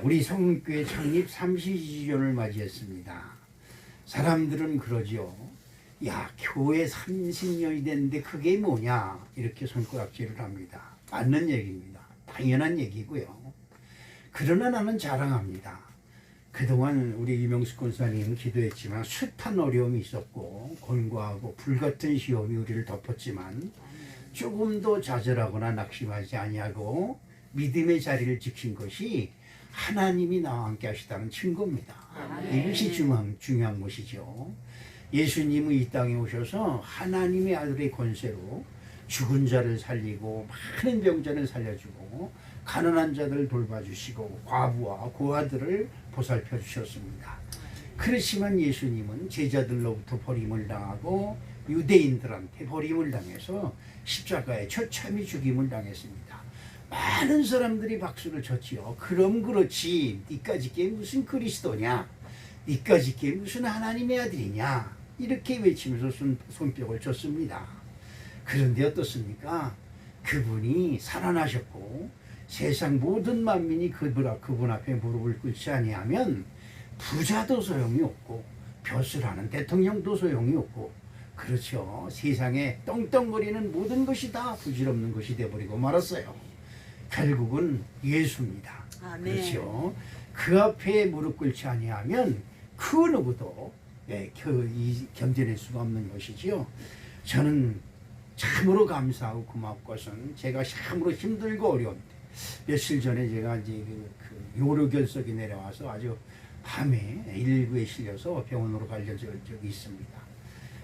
우리 성교회 창립 32주년을 맞이했습니다. 사람들은 그러죠. 야, 교회 30년이 됐는데 그게 뭐냐? 이렇게 손가락질을 합니다. 맞는 얘기입니다. 당연한 얘기고요. 그러나 나는 자랑합니다. 그동안 우리 이명숙 권사님 기도했지만 숱한 어려움이 있었고 곤고하고 불같은 시험이 우리를 덮었지만 조금 더 좌절하거나 낙심하지 아니하고 믿음의 자리를 지킨 것이 하나님이 나와 함께 하시다는 증거입니다. 이것이 중요한 것이죠. 예수님은 이 땅에 오셔서 하나님의 아들의 권세로 죽은 자를 살리고 많은 병자를 살려주고 가난한 자들을 돌봐주시고 과부와 고아들을 보살펴 주셨습니다. 그렇지만 예수님은 제자들로부터 버림을 당하고 유대인들한테 버림을 당해서 십자가에 처참히 죽임을 당했습니다. 많은 사람들이 박수를 쳤지요. 그럼 그렇지, 니까짓 게 무슨 그리스도냐, 니까짓 게 무슨 하나님의 아들이냐, 이렇게 외치면서 손뼉을 쳤습니다. 그런데 어떻습니까? 그분이 살아나셨고 세상 모든 만민이 그분 앞에 무릎을 꿇지 아니하면 부자도 소용이 없고 벼슬하는 대통령도 소용이 없고, 그렇죠. 세상에 떵떵거리는 모든 것이 다 부질없는 것이 되어버리고 말았어요. 결국은 예수입니다. 아멘. 그렇죠. 그 앞에 무릎 꿇지 아니하면 그 누구도 견뎌낼 수가 없는 것이지요. 저는 참으로 감사하고 고맙고 것은 제가 참으로 힘들고 어려운데 며칠 전에 제가 이제 그 요로결석이 내려와서 아주 밤에 119에 실려서 병원으로 가려진 적이 있습니다.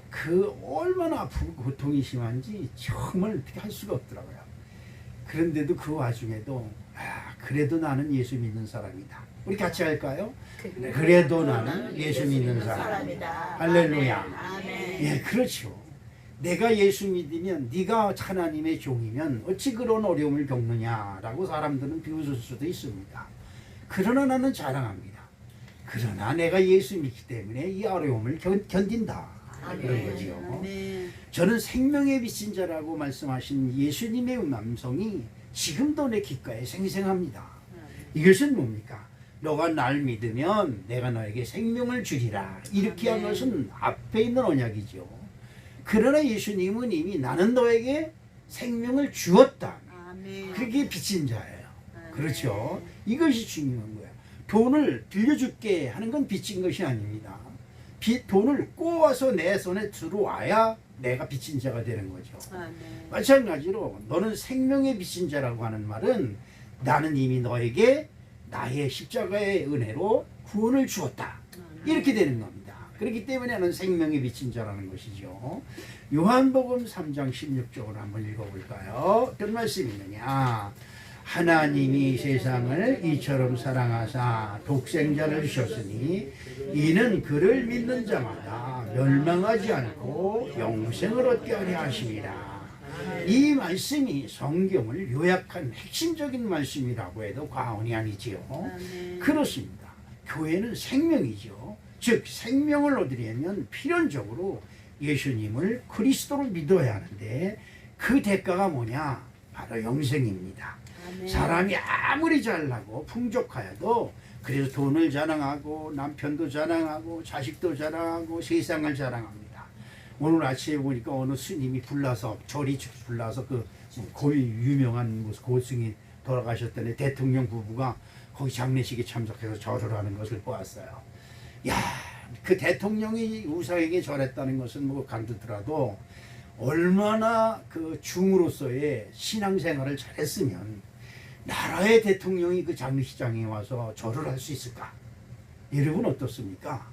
그 얼마나 아프고 고통이 심한지 정말 어떻게 할 수가 없더라고요. 그런데도 그 와중에도 그래도 나는 예수 믿는 사람이다. 우리 같이 할까요? 그래도 나는 예수 믿는 사람이다. 할렐루야. 아멘. 예, 그렇죠. 내가 예수 믿으면 네가 하나님의 종이면 어찌 그런 어려움을 겪느냐라고 사람들은 비웃을 수도 있습니다. 그러나 나는 자랑합니다. 그러나 내가 예수 믿기 때문에 이 어려움을 견딘다. 그런 거죠. 아멘. 저는 생명의 빛인 자라고 말씀하신 예수님의 음성이 지금도 내 귓가에 생생합니다. 이것은 뭡니까? 너가 날 믿으면 내가 너에게 생명을 주리라. 이렇게 한 것은 앞에 있는 언약이죠. 그러나 예수님은 이미 나는 너에게 생명을 주었다. 아멘. 그게 빚진 자예요. 그렇죠. 이것이 중요한 거예요. 돈을 빌려줄게 하는 건 빚진 것이 아닙니다. 돈을 꼬아서 내 손에 들어와야 내가 빚진 자가 되는 거죠. 아멘. 마찬가지로 너는 생명의 빚진 자라고 하는 말은 나는 이미 너에게 나의 십자가의 은혜로 구원을 주었다. 이렇게 되는 겁니다. 그렇기 때문에 나는 생명의 빚진 자라는 것이죠. 요한복음 3장 16절을 한번 읽어볼까요? 어떤 말씀이 있느냐. 하나님이 세상을 이처럼 사랑하사 독생자를 주셨으니 이는 그를 믿는 자마다 멸망하지 않고 영생을 얻게 하려 하심이라. 이 말씀이 성경을 요약한 핵심적인 말씀이라고 해도 과언이 아니지요. 그렇습니다. 교회는 생명이죠. 즉 생명을 얻으려면 필연적으로 예수님을 그리스도로 믿어야 하는데 그 대가가 뭐냐? 바로 영생입니다. 사람이 아무리 잘나고 풍족하여도 그래서 돈을 자랑하고 남편도 자랑하고 자식도 자랑하고 세상을 자랑합니다. 오늘 아침에 보니까 어느 스님이 절이 불나서 그 거의 유명한 고승이 돌아가셨더니 대통령 부부가 거기 장례식에 참석해서 절을 하는 것을 보았어요. 야, 그 대통령이 우상에게 절했다는 것은 뭐 간두더라도 얼마나 그 중으로서의 신앙생활을 잘했으면 나라의 대통령이 그 장례식장에 와서 절을 할 수 있을까? 여러분 어떻습니까?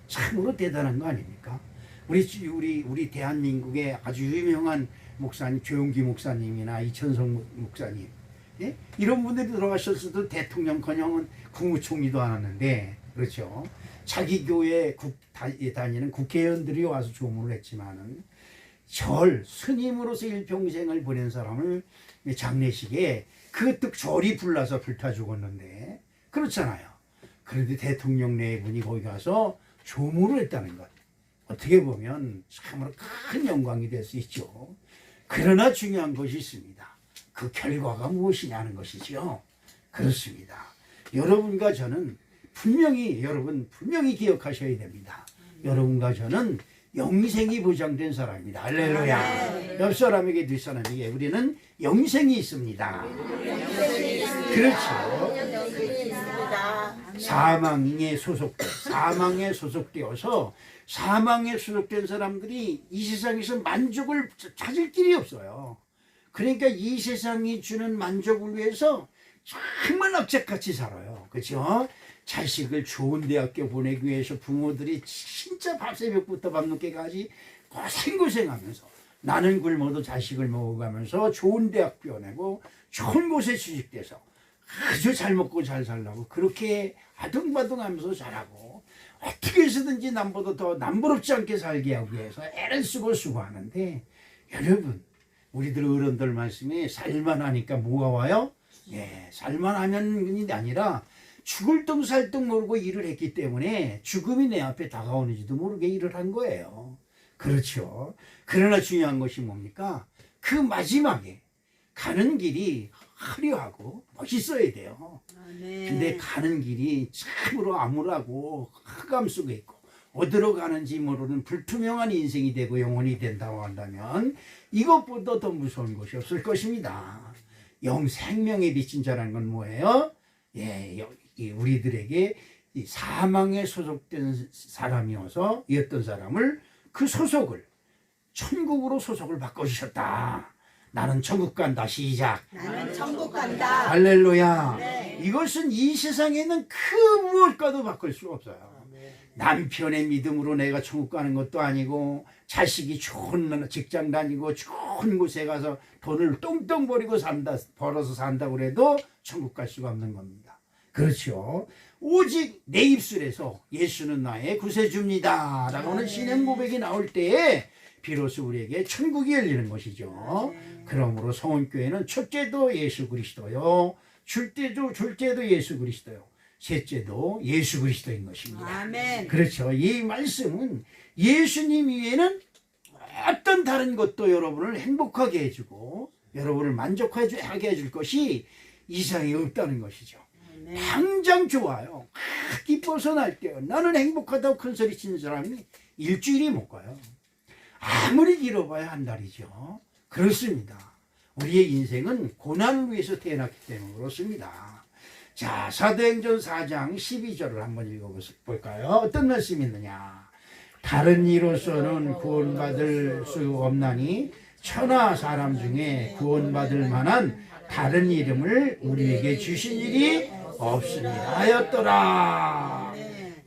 참으로 대단한 거 아닙니까? 우리 대한민국의 아주 유명한 목사님 조용기 목사님이나 이천성 목사님, 예? 이런 분들이 들어가셨어도 대통령커녕은 국무총리도 안 하는데, 그렇죠? 자기 교회 다니는 국회의원들이 와서 조문을 했지만은 스님으로서 일평생을 보낸 사람을 장례식에 그것도 절이 불나서 불타 죽었는데, 그렇잖아요. 그런데 대통령 네 분이 거기 가서 조문을 했다는 것, 어떻게 보면 참으로 큰 영광이 될 수 있죠. 그러나 중요한 것이 있습니다. 그 결과가 무엇이냐는 것이죠. 그렇습니다. 여러분과 저는 여러분 분명히 기억하셔야 됩니다. 여러분과 저는 영생이 보장된 사람입니다. 할렐루야. 옆 사람에게 뒷 사람에게 우리는 영생이 있습니다. 그렇죠. 사망에 소속되어서 사망에 소속된 사람들이 이 세상에서 만족을 찾을 길이 없어요. 그러니까 이 세상이 주는 만족을 위해서 정말 악착같이 살아요. 그렇죠? 자식을 좋은 대학교 보내기 위해서 부모들이 진짜 밤새벽부터 밤늦게까지 고생하면서 나는 굶어도 자식을 먹어가면서 좋은 대학 보내고 좋은 곳에 취직돼서 아주 잘 먹고 잘 살라고 그렇게 아둥바둥하면서 자라고 어떻게 해서든지 남보다 더 남부럽지 않게 살게 하기 위해서 애를 쓰고 수고하는데 여러분 우리들 어른들 말씀에 살만 하니까 뭐가 와요? 예, 살만 하면이 아니라 죽을 둥 살 둥 모르고 일을 했기 때문에 죽음이 내 앞에 다가오는지도 모르게 일을 한 거예요. 그렇죠. 그러나 중요한 것이 뭡니까? 그 마지막에 가는 길이 화려하고 멋있어야 돼요. 근데 가는 길이 참으로 암울하고 흑암 속에 있고 어디로 가는지 모르는 불투명한 인생이 되고 영혼이 된다고 한다면 이것보다 더 무서운 것이 없을 것입니다. 생명의 빛인 자라는 건 뭐예요? 예, 우리들에게 이 사망에 소속된 사람이어서 이었던 사람을 그 소속을 천국으로 소속을 바꿔주셨다. 나는 천국 간다. 시작. 나는 천국 간다. 할렐루야. 네. 이것은 이 세상에는 그 무엇과도 바꿀 수가 없어요. 남편의 믿음으로 내가 천국 가는 것도 아니고 자식이 좋은 직장 다니고 좋은 곳에 가서 돈을 똥똥 벌어서 산다고 해도 천국 갈 수가 없는 겁니다. 그렇죠. 오직 내 입술에서 예수는 나의 구세주입니다 라고는 신앙 고백이 나올 때에 비로소 우리에게 천국이 열리는 것이죠. 그러므로 성원교회는 첫째도 예수 그리스도요, 둘째도 예수 그리스도요, 셋째도 예수 그리스도인 것입니다. 아멘. 그렇죠. 이 말씀은 예수님 위에는 어떤 다른 것도 여러분을 행복하게 해주고 여러분을 만족하게 해줄 것이 이 세상에 없다는 것이죠. 아멘. 당장 좋아요. 기뻐서 날때요. 나는 행복하다고 큰소리 치는 사람이 일주일이 못 가요. 아무리 길어봐야 한 달이죠. 그렇습니다. 우리의 인생은 고난을 위해서 태어났기 때문에 그렇습니다. 자, 사도행전 4장 12절을 한번 읽어볼까요? 어떤 말씀이 있느냐? 다른 이로서는 구원받을 수 없나니 천하 사람 중에 구원받을 만한 다른 이름을 우리에게 주신 일이 없으니라 하였더라.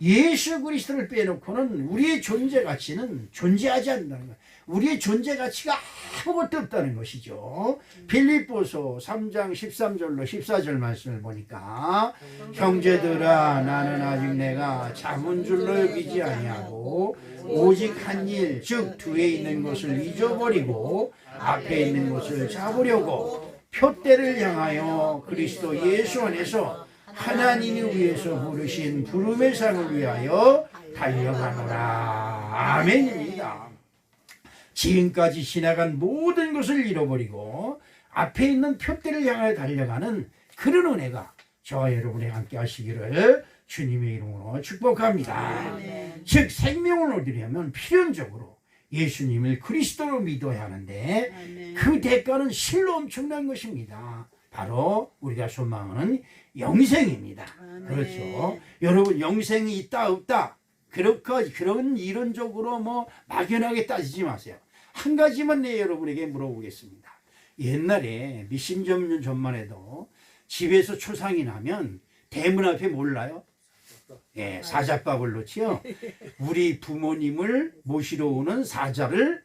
예수 그리스도를 빼놓고는 우리의 존재 가치는 존재하지 않는다는 거예요. 우리의 존재 가치가 아무것도 없다는 것이죠. 빌립보서 3장 13절로 14절 말씀을 보니까 형제들아 나는 아직 내가 잡은 줄로 여기지 아니하고 오직 한 일 즉 뒤에 있는 것을 잊어버리고 앞에 있는 것을 잡으려고 표대를 향하여 그리스도 예수 안에서 하나님이 위해서 부르신 부름의 상을 위하여 달려가노라. 아멘입니다. 지금까지 지나간 모든 것을 잃어버리고 앞에 있는 표대를 향하여 달려가는 그런 은혜가 저와 여러분에 함께 하시기를 주님의 이름으로 축복합니다. 즉 생명을 얻으려면 필연적으로 예수님을 그리스도로 믿어야 하는데 그 대가는 실로 엄청난 것입니다. 바로 우리가 소망하는 영생입니다. 그렇죠. 여러분 영생이 있다 없다 그런 이론적으로 막연하게 따지지 마세요. 한 가지만 여러분에게 물어보겠습니다. 옛날에 몇십여 년 전만 해도 집에서 초상이 나면 대문 앞에 몰라요? 예, 사자밥을 놓지요. 우리 부모님을 모시러 오는 사자를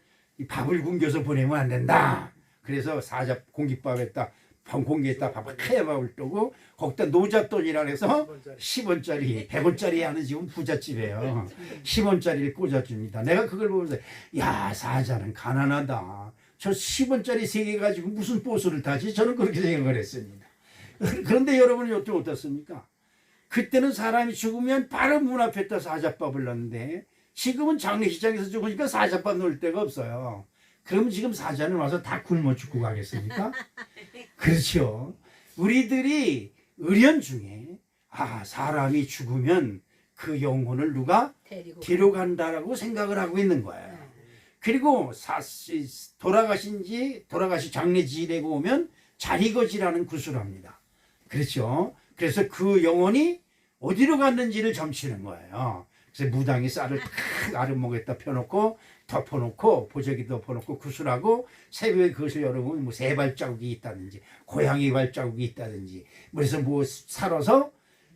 밥을 굶겨서 보내면 안 된다. 그래서 사자 공깃밥에다 공기에다 하얀 밥을 뜨고 거기다 노잣돈이라 해서 10원짜리 100원짜리 하는 지금 부잣집이에요. 10원짜리를 꽂아줍니다. 내가 그걸 보면서 야 사자는 가난하다. 저 10원짜리 3개 가지고 무슨 보수를 타지? 저는 그렇게 생각을 했습니다. 그런데 여러분은 요즘 어떻습니까? 그때는 사람이 죽으면 바로 문 앞에다 사자밥을 넣는데 지금은 장례식장에서 죽으니까 사자밥 넣을 데가 없어요. 그러면 지금 사자는 와서 다 굶어 죽고 가겠습니까? 그렇죠. 우리들이 의련 중에 사람이 죽으면 그 영혼을 누가 데려간다라고 생각을 하고 있는 거예요. 그리고 돌아가시 장례 지내고 오면 자리거지라는 구슬을 합니다. 그렇죠. 그래서 그 영혼이 어디로 갔는지를 점치는 거예요. 그래서 무당이 쌀을 탁 아랫목에다 펴놓고 덮어놓고 보자기 덮어놓고 구슬하고 새벽에 그것을 열어보면 뭐 새 발자국이 있다든지 고양이 발자국이 있다든지 그래서 뭐 살아서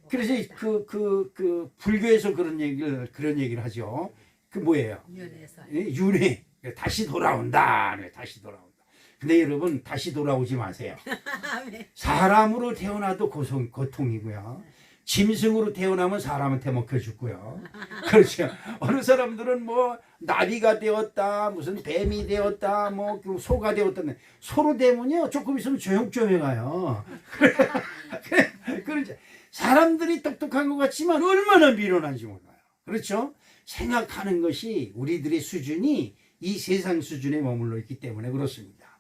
그래서 그 불교에서 그런 얘기를 하죠. 그 뭐예요? 윤회. 다시 돌아온다. 다시 돌아온다. 근데 여러분 다시 돌아오지 마세요. 사람으로 태어나도 고통이고요. 짐승으로 태어나면 사람한테 먹혀 죽고요. 그렇죠. 어느 사람들은 뭐 나비가 되었다, 무슨 뱀이 되었다, 뭐 소가 되었다. 소로 되면요 조금 있으면 조용조용해요. 그렇죠. 사람들이 똑똑한 것 같지만 얼마나 미련한지 몰라요. 그렇죠. 생각하는 것이 우리들의 수준이 이 세상 수준에 머물러 있기 때문에 그렇습니다.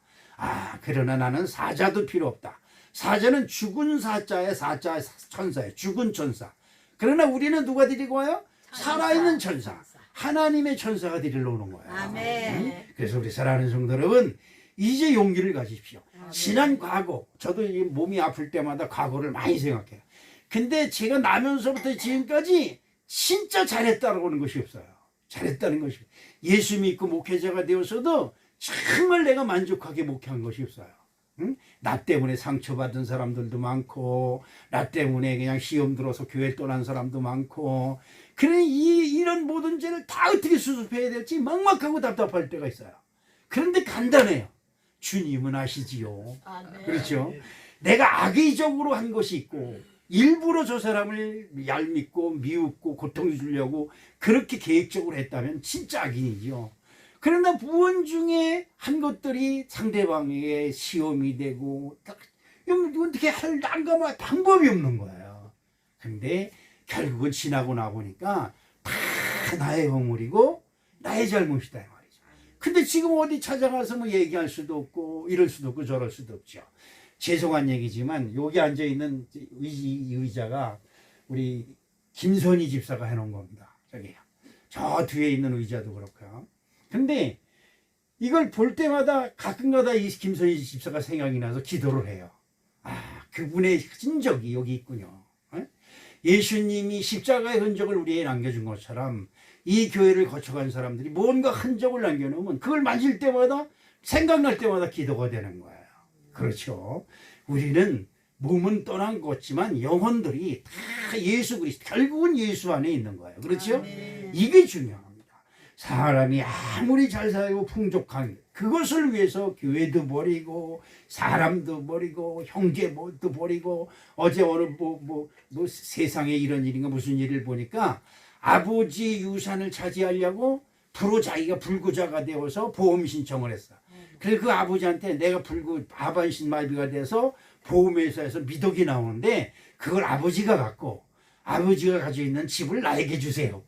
그러나 나는 사자도 필요 없다. 사자는 죽은 사자의 사자 천사예요. 죽은 천사. 그러나 우리는 누가 데리고 와요? 살아있는 천사. 하나님의 천사가 데리러 오는 거예요. 아멘. 그래서 우리 사랑하는 성도 여러분, 이제 용기를 가지십시오. 지난 과거, 저도 이 몸이 아플 때마다 과거를 많이 생각해요. 근데 제가 나면서부터 지금까지 진짜 잘했다고 하는 것이 없어요. 잘했다는 것이. 예수 믿고 목회자가 되어서도 정말 내가 만족하게 목회한 것이 없어요. 응? 나 때문에 상처받은 사람들도 많고 나 때문에 그냥 시험 들어서 교회 떠난 사람도 많고 그러니 이런 모든 죄를 다 어떻게 수습해야 될지 막막하고 답답할 때가 있어요. 그런데 간단해요. 주님은 아시지요. 그렇죠. 내가 악의적으로 한 것이 있고 일부러 저 사람을 얄밉고 미웃고 고통 주려고 그렇게 계획적으로 했다면 진짜 악인이죠. 그러나 무언 중에 한 것들이 상대방에게 시험이 되고 어떻게 할 난감한 방법이 없는 거예요. 근데 결국은 지나고 나보니까 다 나의 허물이고 나의 잘못이다 이 말이죠. 근데 지금 어디 찾아가서 뭐 얘기할 수도 없고 이럴 수도 없고 저럴 수도 없죠. 죄송한 얘기지만 여기 앉아있는 이 의자가 우리 김선희 집사가 해놓은 겁니다. 저기요. 저 뒤에 있는 의자도 그렇고요. 근데 이걸 볼 때마다 가끔가다 이 김선희 집사가 생각이 나서 기도를 해요. 그분의 흔적이 여기 있군요. 예수님이 십자가의 흔적을 우리에게 남겨준 것처럼 이 교회를 거쳐간 사람들이 뭔가 흔적을 남겨놓으면 그걸 만질 때마다 생각날 때마다 기도가 되는 거예요. 그렇죠. 우리는 몸은 떠난 것 같지만 영혼들이 다 예수 그리스도 결국은 예수 안에 있는 거예요. 그렇죠? 이게 중요합니다. 사람이 아무리 잘 살고 풍족한 그것을 위해서 교회도 버리고 사람도 버리고 형제도 버리고 어제 어느 뭐 세상에 이런 일인가 무슨 일을 보니까 아버지 유산을 차지하려고 프로 자기가 불구자가 되어서 보험 신청을 했어. 그래서 그 아버지한테 내가 하반신 마비가 돼서 보험회사에서 미덕이 나오는데 그걸 아버지가 갖고 아버지가 가지고 있는 집을 나에게 주세요.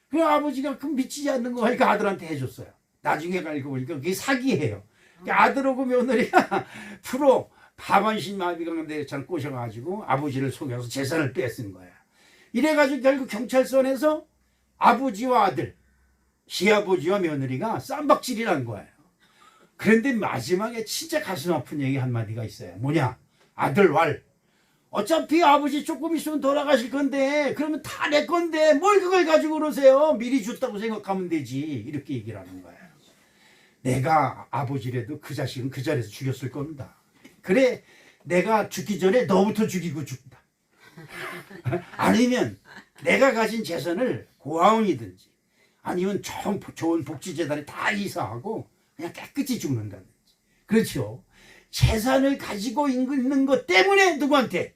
그 아버지가 그 미치지 않는 거 하니까 아들한테 해줬어요. 나중에 알고 보니까 그게 사기예요. 아들하고 며느리가 프로 하반신 마비가 돼서 꼬셔가지고 아버지를 속여서 재산을 뺏은 거야. 이래가지고 결국 경찰서에서 아버지와 아들, 시아버지와 며느리가 쌈박질이 난 거예요. 그런데 마지막에 진짜 가슴 아픈 얘기 한마디가 있어요. 뭐냐? 아들 왈. 어차피 아버지 조금 있으면 돌아가실 건데 그러면 다 내 건데 뭘 그걸 가지고 그러세요. 미리 줬다고 생각하면 되지. 이렇게 얘기를 하는 거예요. 내가 아버지라도 그 자식은 그 자리에서 죽였을 겁니다. 그래 내가 죽기 전에 너부터 죽이고 죽다. 아니면 내가 가진 재산을 고아원이든지 아니면 좋은 복지재단에 다 이사하고 그냥 깨끗이 죽는다든지. 그렇죠. 재산을 가지고 있는 것 때문에 누구한테?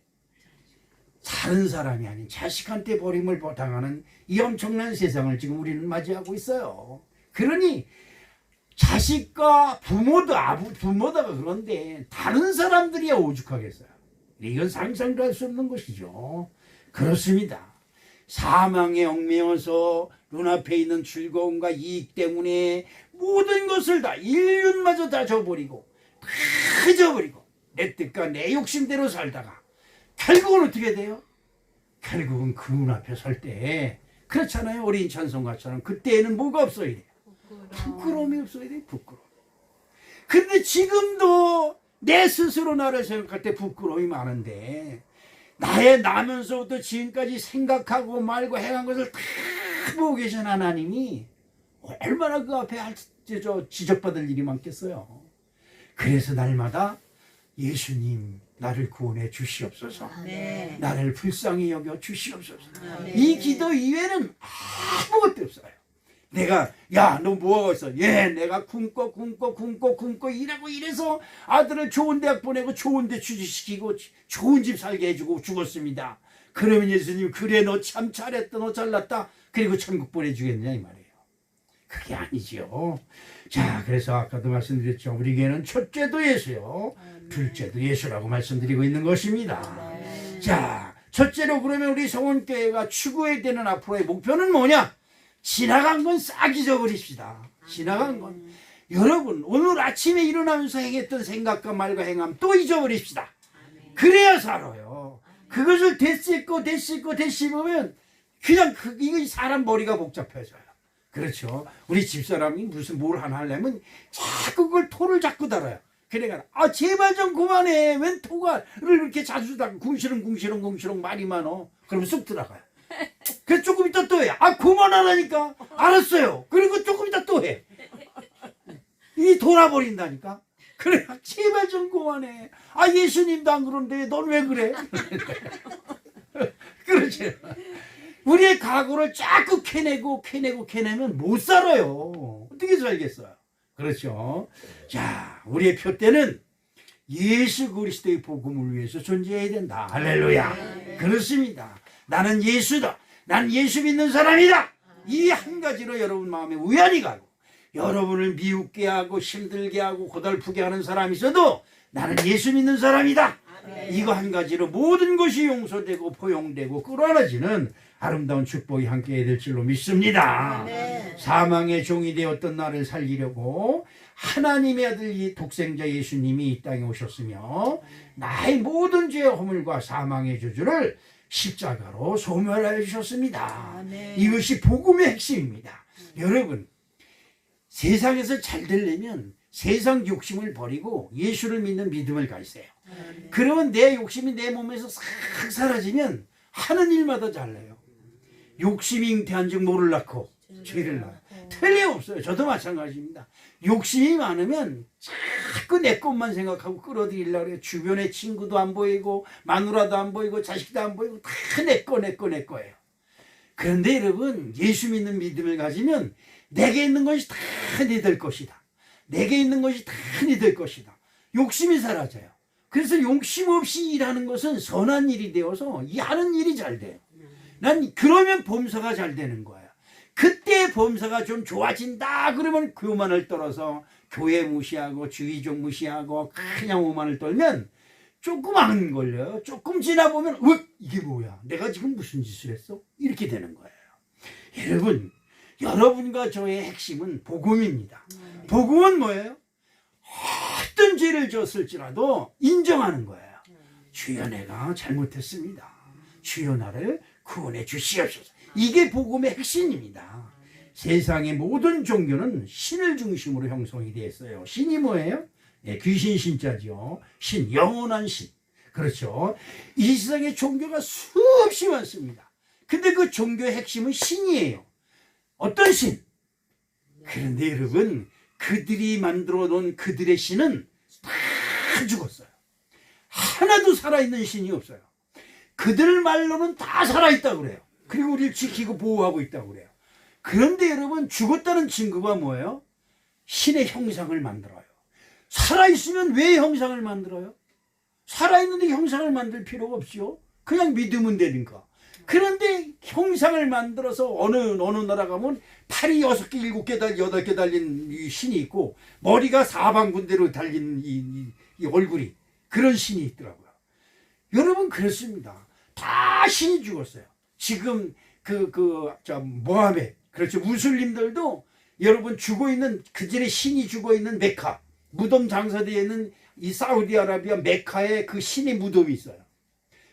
다른 사람이 아닌 자식한테 버림을 당하는 이 엄청난 세상을 지금 우리는 맞이하고 있어요. 그러니 자식과 부모다가 그런데 다른 사람들이야 오죽하겠어요. 이건 상상도 할 수 없는 것이죠. 그렇습니다. 사망에 얽매여서 눈앞에 있는 즐거움과 이익 때문에 모든 것을 다 인륜마저 다 저버리고 다 저버리고 내 뜻과 내 욕심대로 살다가 결국은 어떻게 돼요? 결국은 그분 앞에 설 때 그렇잖아요. 어린 찬송가처럼 그때에는 뭐가 없어야 돼요? 부끄러움이 없어야 돼요. 부끄러움. 근데 지금도 내 스스로 나를 생각할 때 부끄러움이 많은데 나의 나면서부터 지금까지 생각하고 말고 행한 것을 다 보고 계신 하나님이 얼마나 그 앞에 지적받을 일이 많겠어요. 그래서 날마다 예수님 나를 구원해 주시옵소서. 네. 나를 불쌍히 여겨 주시옵소서. 네. 이 기도 이외에는 아무것도 없어요. 내가 야 너 뭐하고 있어? 예 내가 굶고 일하고 이래서 아들을 좋은 대학 보내고 좋은 데 취직시키고 좋은 집 살게 해주고 죽었습니다. 그러면 예수님 그래 너 참 잘했다 너 잘났다 그리고 천국 보내주겠느냐 이 말이에요. 그게 아니죠. 자 그래서 아까도 말씀드렸죠. 우리에게는 첫째도 예수요 둘째도 예수라고 말씀드리고 있는 것입니다. 자 첫째로 그러면 우리 성원교회가 추구해야 되는 앞으로의 목표는 뭐냐? 지나간 건 싹 잊어버립시다. 지나간 건. 여러분 오늘 아침에 일어나면서 행했던 생각과 말과 행함 또 잊어버립시다. 그래야 살아요. 그것을 되씹으면 그냥 이거 사람 머리가 복잡해져요. 그렇죠. 우리 집사람이 무슨 뭘 하나 하려면 자꾸 그걸 토를 자꾸 달아요. 그래가 제발 좀 그만해. 웬 토가를 이렇게 자주 달고 궁시렁 말이 많어. 그러면 쑥 들어가요. 그래서 조금 이따 또 해. 그만하라니까. 알았어요. 그리고 조금 이따 또 해. 이 돌아버린다니까. 그래 제발 좀 그만해. 예수님도 안 그런데 넌 왜 그래? 그렇지. 우리의 각오를 자꾸 캐내면 못 살아요. 어떻게 살겠어요? 그렇죠. 자, 우리의 표대는 예수 그리스도의 복음을 위해서 존재해야 된다. 할렐루야. 그렇습니다. 나는 예수다. 난 예수 믿는 사람이다. 이 한 가지로 여러분 마음에 우연히 가고 여러분을 미웃게 하고 힘들게 하고 고달프게 하는 사람이 있어도 나는 예수 믿는 사람이다. 이거 한 가지로 모든 것이 용서되고 포용되고 끌어안아지는 아름다운 축복이 함께 될 줄로 믿습니다. 사망의 종이 되었던 나를 살리려고 하나님의 아들 이 독생자 예수님이 이 땅에 오셨으며 나의 모든 죄의 허물과 사망의 저주를 십자가로 소멸하여 주셨습니다. 이것이 복음의 핵심입니다. 여러분 세상에서 잘 되려면 세상 욕심을 버리고 예수를 믿는 믿음을 가지세요. 그러면 내 욕심이 내 몸에서 싹 사라지면 하는 일마다 잘해요. 욕심이 잉태한 즉 뭐를 낳고 죄를 낳아요. 틀림없어요. 저도 마찬가지입니다. 욕심이 많으면 자꾸 내 것만 생각하고 끌어들이려고 해요. 주변에 친구도 안 보이고 마누라도 안 보이고 자식도 안 보이고 다 내 거예요. 그런데 여러분 예수 믿는 믿음을 가지면 내게 있는 것이 다 네 될 것이다. 내게 있는 것이 다 네 될 것이다. 욕심이 사라져요. 그래서 욕심 없이 일하는 것은 선한 일이 되어서 이 하는 일이 잘 돼요. 난 그러면 범사가 잘 되는 거야. 그때 범사가 좀 좋아진다 그러면 교만을 떨어서 교회 무시하고 주의종 무시하고 그냥 오만을 떨면 조금 안 걸려요. 조금 지나보면 이게 뭐야? 내가 지금 무슨 짓을 했어? 이렇게 되는 거예요. 여러분과 저의 핵심은 복음입니다. 복음은 뭐예요? 어떤 죄를 졌을지라도 인정하는 거예요. 주여 내가 잘못했습니다. 주여 나를 구원해 주시옵소서. 이게 복음의 핵심입니다. 세상의 모든 종교는 신을 중심으로 형성이 되어 있어요. 신이 뭐예요? 귀신 신자죠. 신, 영원한 신. 그렇죠. 이 세상에 종교가 수없이 많습니다. 근데 그 종교의 핵심은 신이에요. 어떤 신? 그런데 여러분 그들이 만들어 놓은 그들의 신은 다 죽었어요. 하나도 살아있는 신이 없어요. 그들 말로는 다 살아있다고 그래요. 그리고 우리를 지키고 보호하고 있다고 그래요. 그런데 여러분 죽었다는 증거가 뭐예요? 신의 형상을 만들어요. 살아있으면 왜 형상을 만들어요? 살아있는데 형상을 만들 필요가 없죠. 그냥 믿으면 되니까. 그런데 형상을 만들어서 어느 나라 가면 팔이 6개, 7개, 8개 달린 이 신이 있고 머리가 사방군데로 달린 이 얼굴이 그런 신이 있더라고요. 여러분 그렇습니다. 다 신이 죽었어요. 지금 모하메 그렇죠. 무슬림들도 여러분 죽어있는 그들의 신이 죽어있는 메카 무덤 장사되어 있는 이 사우디아라비아 메카에 그 신의 무덤이 있어요.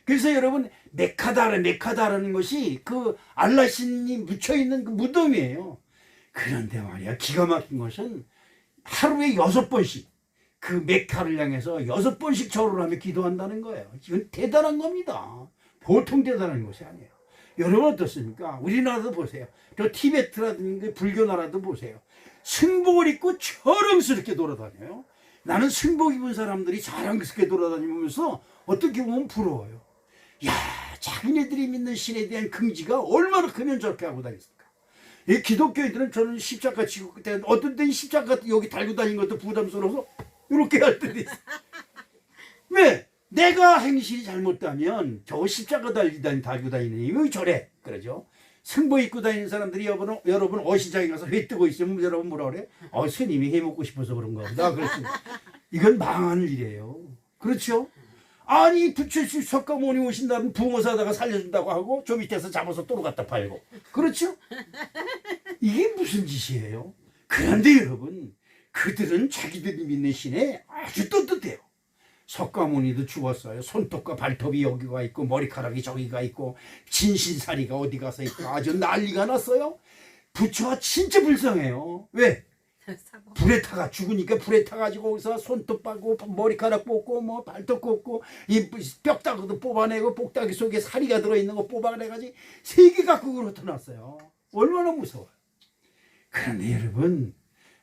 그래서 여러분 메카다라는 것이 그 알라신이 묻혀있는 그 무덤이에요. 그런데 말이야 기가 막힌 것은 하루에 6번씩 그 메카를 향해서 6번씩 절을 하며 기도한다는 거예요. 이건 대단한 겁니다. 보통 대단한 것이 아니에요. 여러분 어떻습니까? 우리나라도 보세요. 저 티베트라든지 불교 나라도 보세요. 승복을 입고 자랑스럽게 돌아다녀요. 나는 승복 입은 사람들이 자랑스럽게 돌아다니면서 어떻게 보면 부러워요. 야, 자기네들이 믿는 신에 대한 긍지가 얼마나 크면 저렇게 하고 다녔을까. 이 기독교인들은 저는 십자가 지고 그때 어떤 때는 십자가 여기 달고 다니는 것도 부담스러워서 이렇게 할 때도 있어. 왜? 내가 행실이 잘못되면 저 십자가 달고 다니는 이거 저래. 그러죠. 승복 입고 다니는 사람들이 여러분 어시장에 가서 회 뜨고 있으면 여러분 뭐라 그래? 스님이 회 먹고 싶어서 그런가 보다. 그렇지. 이건 망하는 일이에요. 그렇죠? 아니 부처님 석가모니 오신다면 붕어 사다가 살려준다고 하고 저 밑에서 잡아서 또로 갖다 팔고. 그렇죠? 이게 무슨 짓이에요? 그런데 여러분 그들은 자기들이 믿는 신에 아주 떳떳해요. 석가모니도 죽었어요. 손톱과 발톱이 여기가 있고 머리카락이 저기가 있고 진신사리가 어디 가서 있고 아주 난리가 났어요. 부처가 진짜 불쌍해요. 왜? 불에 타가 죽으니까 불에 타가지고 거기서 손톱 빠고 머리카락 뽑고 뭐 발톱 꼽고 이 뼈다귀도 뽑아내고 뽁다귀 속에 사리가 들어있는 거 뽑아내가지고 3개 갖고 그렇다놨어요. 얼마나 무서워요. 그런데 여러분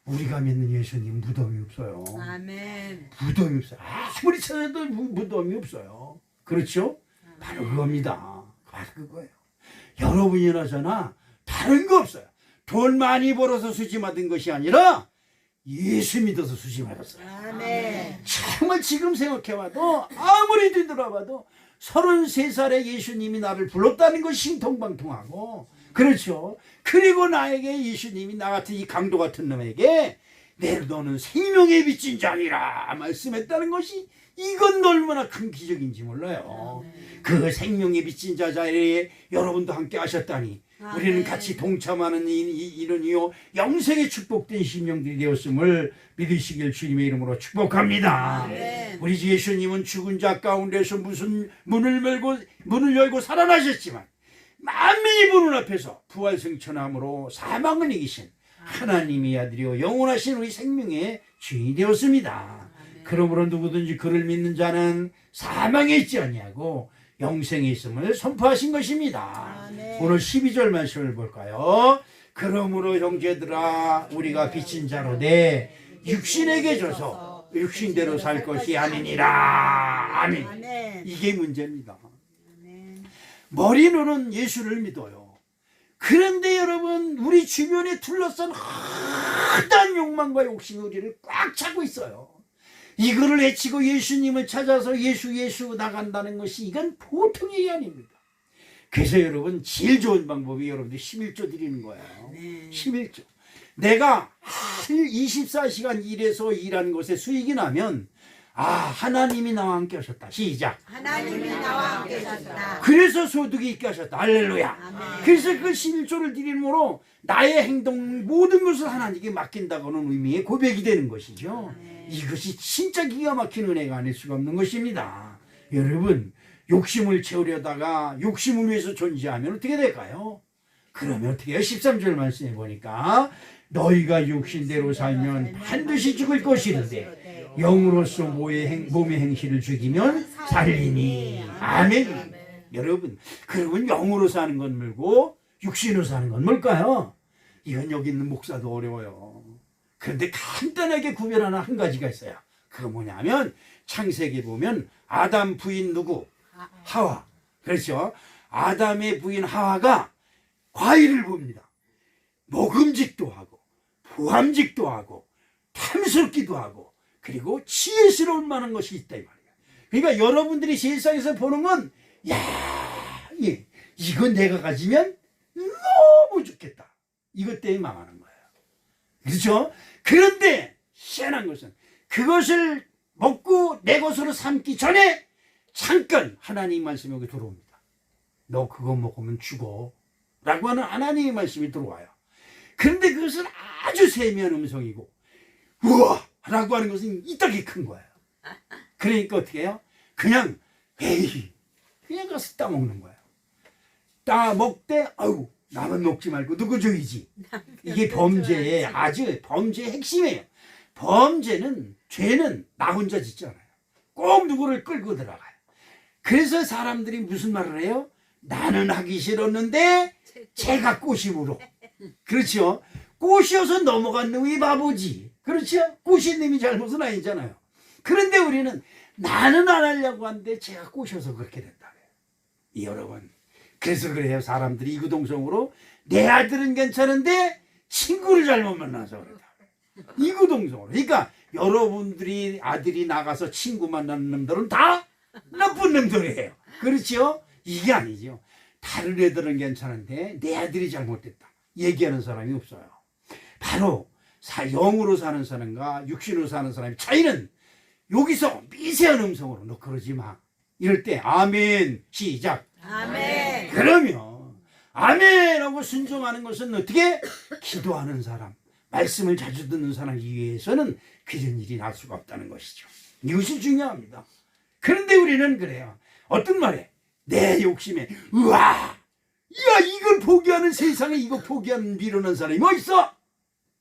우리가 믿는 예수님 무덤이 없어요. 아멘. 무덤이 없어요. 아무리 찾아도 무덤이 없어요. 그렇죠? 바로 그겁니다. 바로 그거예요. 여러분이나 저나 다른 거 없어요. 돈 많이 벌어서 수지 받은 것이 아니라 예수 믿어서 수지 받았어요. 아멘. 정말 지금 생각해봐도 아무리 뒤돌아봐도 33살에 예수님이 나를 불렀다는 것이 신통방통하고 그렇죠. 그리고 나에게 예수님이 나 같은 이 강도 같은 놈에게 너는 생명의 빛인 자니라 말씀했다는 것이 이건 얼마나 큰 기적인지 몰라요. 그 생명의 빛인 자 자리에 여러분도 함께 하셨다니 우리는 같이 동참하는 이런이요 영생의 축복된 심령들이 되었음을 믿으시길 주님의 이름으로 축복합니다. 우리 주 예수님은 죽은 자 가운데서 무슨 문을 열고 살아나셨지만 만민이 보는 앞에서 부활승천함으로 사망을 이기신 하나님의 아들이요 영원하신 우리 생명의 주인이 되었습니다. 그러므로 누구든지 그를 믿는 자는 사망에 있지 아니하고 영생에 있음을 선포하신 것입니다. 오늘 12절 말씀을 볼까요? 그러므로 형제들아 우리가 빚진 자로 내 육신에게 줘서 육신대로 살 것이 아니니라. 아멘. 이게 문제입니다. 머리로는 예수를 믿어요. 그런데 여러분 우리 주변에 둘러싼 험한 욕망과 욕심이 우리를 꽉 차고 있어요. 이거를 해치고 예수님을 찾아서 예수 나간다는 것이 이건 보통 일이 아닙니다. 그래서 여러분 제일 좋은 방법이 여러분들 11조 드리는 거예요. 11조. 내가 24시간 일해서 일한 것에 수익이 나면 하나님이 나와 함께 하셨다. 시작. 하나님이 나와 함께 하셨다. 그래서 소득이 있게 하셨다. 할렐루야. 아멘. 그래서 그 11조를 드림으로 나의 행동 모든 것을 하나님께 맡긴다고는 의미의 고백이 되는 것이죠. 이것이 진짜 기가 막힌 은혜가 아닐 수가 없는 것입니다. 여러분 욕심을 채우려다가 욕심을 위해서 존재하면 어떻게 될까요? 그러면 어떻게 해요? 13절 말씀해 보니까 너희가 육신대로 살면 반드시 죽을 것이는데 영으로서 몸의 행실을 죽이면 살리니. 아멘. 여러분 그러면 영으로 사는 건 뭘고 육신으로 사는 건 뭘까요? 이건 여기 있는 목사도 어려워요. 그런데 간단하게 구별하는 한 가지가 있어요. 그거 뭐냐면 창세기 보면 아담 부인 누구? 하와. 그렇죠? 아담의 부인 하와가 과일을 봅니다. 먹음직도 하고 보암직도 하고 탐스럽기도 하고 그리고 지혜스러울 만한 것이 있다 이 말이야. 그러니까 여러분들이 세상에서 보는 건 이건 내가 가지면 너무 좋겠다. 이것 때문에 망하는 거예요. 그렇죠? 그런데 희한한 것은 그것을 먹고 내 것으로 삼기 전에 잠깐 하나님 말씀이 여기 들어옵니다. 너 그거 먹으면 죽어 라고 하는 하나님의 말씀이 들어와요. 그런데 그것은 아주 세미한 음성이고 우와 라고 하는 것은 이따기 큰 거예요. 그러니까 어떻게 해요? 그냥 에이 그냥 가서 따먹는 거예요. 따먹되 아유 나만 먹지 말고 누구 줘야지. 이게 범죄의 아주 범죄의 핵심이에요. 범죄는 죄는 나 혼자 짓지 않아요. 꼭 누구를 끌고 들어가요. 그래서 사람들이 무슨 말을 해요? 나는 하기 싫었는데 제가 꼬심으로. 그렇죠? 꼬셔서 넘어간 놈이 바보지. 그렇죠? 꼬신 놈이 잘못은 아니잖아요. 그런데 우리는 나는 안 하려고 하는데 제가 꼬셔서 그렇게 된다. 여러분, 그래서 그래요. 사람들이 이구동성으로 내 아들은 괜찮은데 친구를 잘못 만나서 그러다. 이구동성으로. 그러니까 여러분들이 아들이 나가서 친구 만나는 놈들은 다 나쁜 놈들이에요. 그렇죠? 이게 아니죠. 다른 애들은 괜찮은데 내 아들이 잘못됐다. 얘기하는 사람이 없어요. 바로 영으로 사는 사람과 육신으로 사는 사람의 차이는 여기서 미세한 음성으로 너 그러지 마. 이럴 때 아멘 시작. 아멘. 그러면 아멘 하고 순종하는 것은 어떻게? 기도하는 사람, 말씀을 자주 듣는 사람 이외에서는 그런 일이 날 수가 없다는 것이죠. 이것이 중요합니다. 그런데 우리는 그래요. 어떤 말에 내 욕심에 우와 야 이걸 포기하는 세상에 이거 포기하는 미루는 사람이 뭐 있어?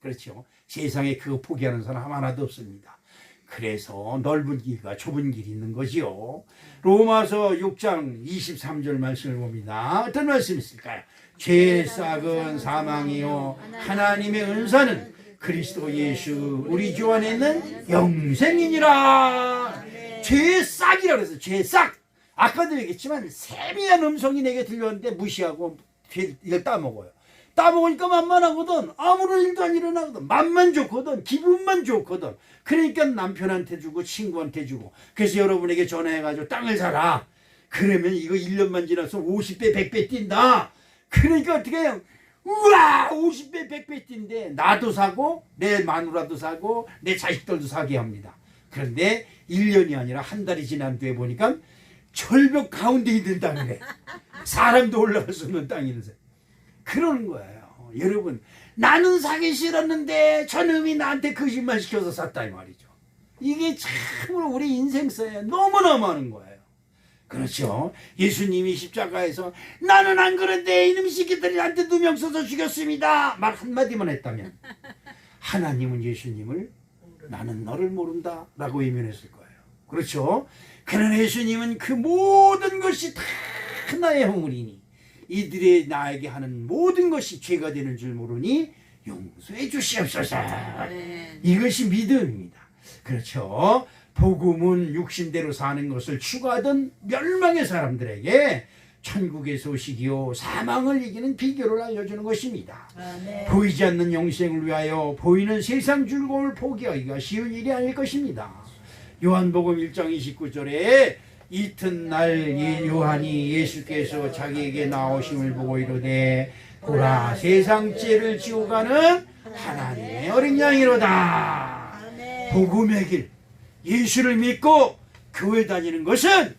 그렇죠. 세상에 그거 포기하는 사람 하나도 없습니다. 그래서 넓은 길과 좁은 길이 있는 거지요. 로마서 6장 23절 말씀을 봅니다. 어떤 말씀이 있을까요? 죄의 싹은 사망이요 하나님의 은사는 그리스도 예수 우리 주 안에 있는 영생이니라. 죄의 싹이라 그래서 죄의 싹. 아까도 얘기했지만 세미한 음성이 내게 들렸는데 무시하고 이걸 따먹어요. 따먹으니까 만만하거든. 아무런 일도 안 일어나거든. 맘만 좋거든. 기분만 좋거든. 그러니까 남편한테 주고 친구한테 주고. 그래서 여러분에게 전화해가지고 땅을 사라. 그러면 이거 1년만 지나서 50배 100배 뛴다. 그러니까 어떻게 해요? 우와 50배 100배 뛴데 나도 사고 내 마누라도 사고 내 자식들도 사게 합니다. 그런데 1년이 아니라 한 달이 지난 뒤에 보니까 절벽 가운데 있는 땅이래. 사람도 올라갈 수 없는 땅이래서. 그러는 거예요. 여러분 나는 사기 싫었는데 저놈이 나한테 거짓말 시켜서 샀다 이 말이죠. 이게 참으로 우리 인생사에 너무나 많은 거예요. 그렇죠. 예수님이 십자가에서 나는 안 그런데 이놈 새끼들이 나한테 누명 써서 죽였습니다 말 한마디만 했다면 하나님은 예수님을 나는 너를 모른다 라고 외면했을 거예요. 그렇죠. 그러나 예수님은 그 모든 것이 다 나의 허물이니 이들이 나에게 하는 모든 것이 죄가 되는 줄 모르니 용서해 주시옵소서. 이것이 믿음입니다. 그렇죠. 복음은 육신대로 사는 것을 추구하던 멸망의 사람들에게 천국의 소식이요 사망을 이기는 비결을 알려주는 것입니다. 보이지 않는 영생을 위하여 보이는 세상 즐거움을 포기하기가 쉬운 일이 아닐 것입니다. 요한복음 1장 29절에 이튿날 요한이 예수께서 자기에게 나오심을 보고 이르되 보라 세상 죄를 지고 가는 하나님의 어린 양이로다. 복음의 길 예수를 믿고 교회 다니는 것은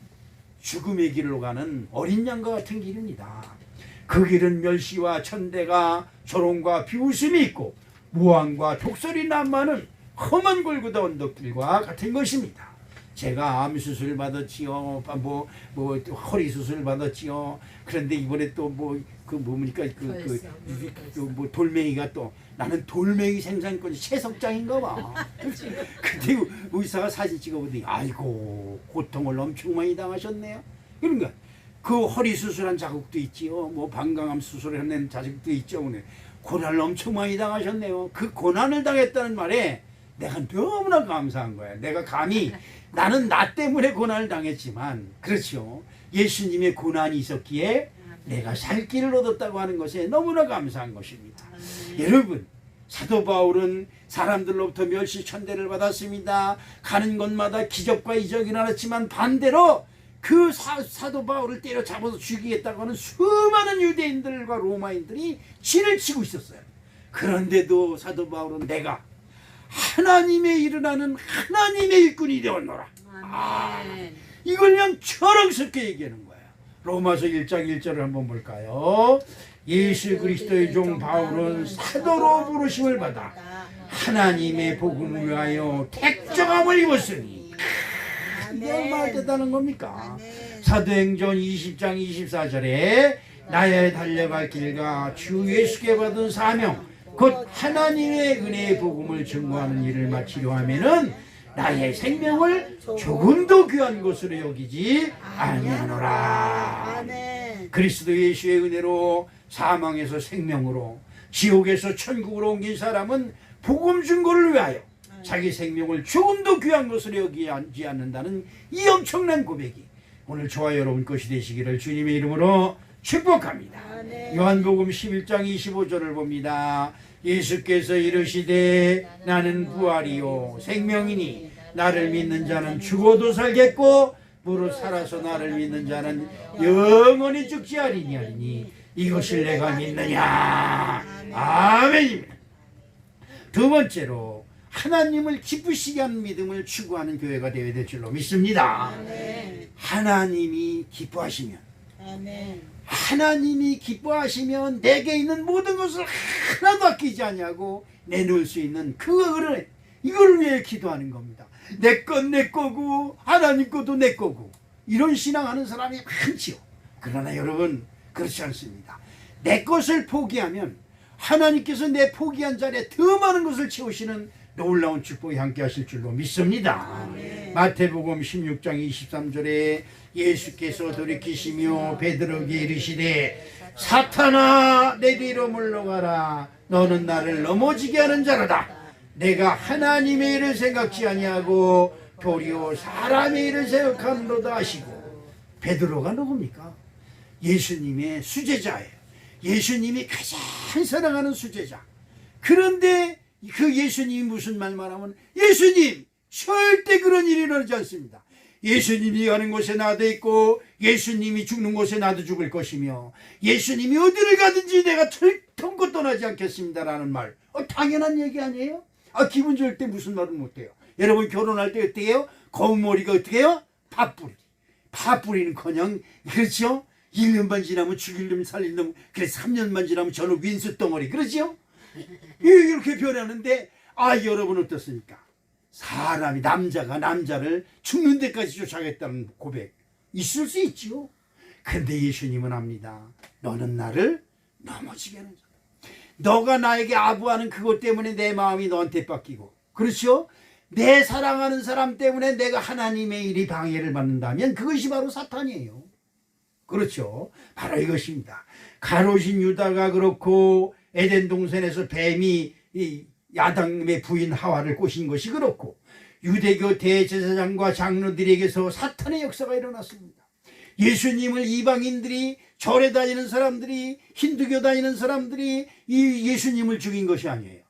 죽음의 길로 가는 어린 양과 같은 길입니다. 그 길은 멸시와 천대가 조롱과 비웃음이 있고 무함과 독설이 난무하는 험한 골고다 언덕길과 같은 것입니다. 제가 암 수술 받았지요. 허리 수술 받았지요. 그런데 이번에 또 뭡니까 뭐 돌멩이가 또 나는 돌멩이 생산권 채석장인가 봐. 근데 의사가 사진 찍어보더니 아이고 고통을 엄청 많이 당하셨네요. 그러니까 그 허리 수술한 자국도 있지요. 뭐 방광암 수술을 낸 자국도 있죠. 오늘 고난을 엄청 많이 당하셨네요. 그 고난을 당했다는 말에 내가 너무나 감사한 거야. 내가 감히 나는 나 때문에 고난을 당했지만 그렇죠. 예수님의 고난이 있었기에 내가 살 길을 얻었다고 하는 것에 너무나 감사한 것입니다. 여러분 사도 바울은 사람들로부터 멸시 천대를 받았습니다. 가는 곳마다 기적과 이적이 일어났지만 반대로 그 사도 바울을 때려잡아서 죽이겠다고 하는 수많은 유대인들과 로마인들이 진을 치고 있었어요. 그런데도 사도 바울은 내가 하나님의 일어나는 하나님의 일꾼이 되었노라. 이걸 그냥 철학스럽게 얘기하는 거예요. 로마서 1장 1절을 한번 볼까요? 예수 그리스도의 종 바울은 사도로 부르심을 받아 하나님의 복음을 위하여 택정함을 입었으니 이게 얼마나 대단한 겁니까? 사도행전 20장 24절에 나의 달려갈 길과 주 예수께 받은 사명 곧 하나님의 은혜의 복음을 증거하는 일을 마치려 하면은 나의 생명을 조금도 귀한 것으로 여기지 아니하노라. 아멘. 그리스도 예수의 은혜로 사망에서 생명으로 지옥에서 천국으로 옮긴 사람은 복음 증거를 위하여 자기 생명을 조금도 귀한 것으로 여기지 않는다는 이 엄청난 고백이 오늘 저와 여러분 것이 되시기를 주님의 이름으로 축복합니다. 아멘. 요한복음 11장 25절을 봅니다. 예수께서 이르시되 나는 부활이요 생명이니 나를 믿는 자는 죽어도 살겠고 무릇 살아서 나를 믿는 자는 영원히 죽지 아니하리니 이것을 내가 믿느냐. 아멘입니다. 두 번째로 하나님을 기쁘시게 하는 믿음을 추구하는 교회가 되어야 될 줄로 믿습니다. 아멘. 하나님이 기뻐하시면 아멘. 하나님이 기뻐하시면 내게 있는 모든 것을 하나도 아끼지 아니하고 내놓을 수 있는 그 은혜, 이걸 위해 기도하는 겁니다. 내 건 내 거고 하나님 것도 내 거고 이런 신앙하는 사람이 많지요. 그러나 여러분 그렇지 않습니다. 내 것을 포기하면 하나님께서 내 포기한 자리에 더 많은 것을 채우시는 놀라운 축복이 함께 하실 줄로 믿습니다. 아멘. 마태복음 16장 23절에 예수께서 돌이키시며 베드로에게 이르시되 사탄아 내 뒤로 물러가라. 너는 나를 넘어지게 하는 자로다. 내가 하나님의 일을 생각지 아니하고 도리어 사람의 일을 생각하는도다 하시고. 베드로가 누굽니까? 예수님의 수제자예요. 예수님이 가장 사랑하는 수제자. 그런데 그 예수님이 무슨 말만 하면 예수님 절대 그런 일이 일어나지 않습니다. 예수님이 가는 곳에 나도 있고 예수님이 죽는 곳에 나도 죽을 것이며 예수님이 어디를 가든지 내가 털통껏 떠나지 않겠습니다라는 말. 당연한 얘기 아니에요? 기분 좋을 때 무슨 말을 못해요. 여러분 결혼할 때 어떻게 해요? 검은 머리가 어떻게 해요? 팥뿌리. 팥뿌리는커녕 그렇죠? 1년만 지나면 죽일 놈 살릴 놈, 그래 3년만 지나면 저는 윈스 덩어리, 그러죠? 이렇게 변하는데 여러분 어떻습니까? 사람이 남자가 남자를 죽는 데까지 쫓아가겠다는 고백 있을 수 있죠. 근데 예수님은 압니다. 너는 나를 넘어지게 하는 자. 너가 나에게 아부하는 그것 때문에 내 마음이 너한테 뺏기고, 그렇죠? 내 사랑하는 사람 때문에 내가 하나님의 일이 방해를 받는다면 그것이 바로 사탄이에요. 그렇죠? 바로 이것입니다. 가로신 유다가 그렇고 에덴 동산에서 뱀이 야당의 부인 하와를 꼬신 것이 그렇고 유대교 대제사장과 장로들에게서 사탄의 역사가 일어났습니다. 예수님을 이방인들이 절에 다니는 사람들이 힌두교 다니는 사람들이 이 예수님을 죽인 것이 아니에요.